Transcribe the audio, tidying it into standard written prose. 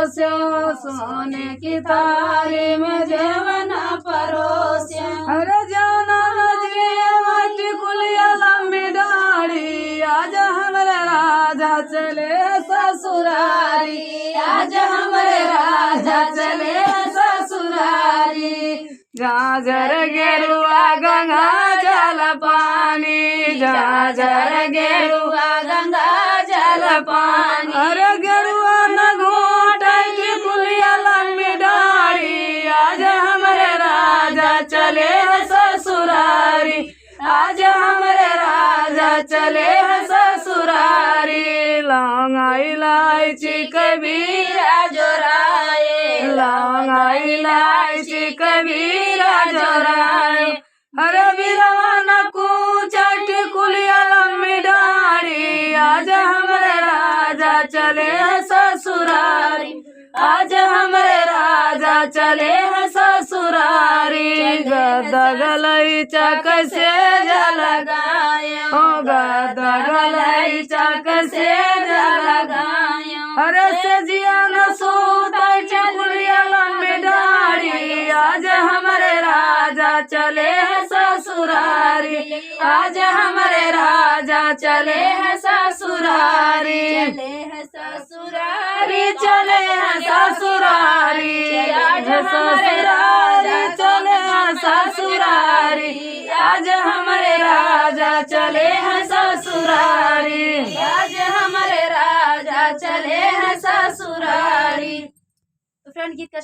परोस्यो, सोने की थाली में जेवन परोस्यो। अरे जाना नजरे माटी कुलिया लंबी दाढ़ी, आज हमारे राजा चले ससुरारी, आज हमारे राजा चले ससुरारी। झांझर गेरुआ गंगा जल पानी, झांझर गेरुआ गंगा जल पानी। अरे गेरुआ न घोटी कुलिया लंबी दाढ़ी, आज हमारे राजा चले ससुरारी, आज हमारे राजा चले ससुरारी। लौंगा इलायची कबीरा जोराए, लौंगा इलायची कबीरा जोराए। अरे बिरवा न कूचट कुलिया लंबी दाढ़ी, आज हमारे राजा चले ससुरारी, आज हमारे राजा चले ससुरारी। गद्दा गलैचा कैसे जलगाए, ओ गद्दा गलैचा कैसे जलगाए। अरे सजिया न सूतट कुलिया लंबी दाढ़ी, आज हमारे राजा चले ससुरारी, आज हमारे राजा चले ससुरारी, चले ससुरारी, चले ससुरारी। आज हमारे राजा चले ससुरारी, आज हमारे राजा चले ससुरारी, आज हमारे राजा चले ससुरारी। तो फ्रेंड गीत का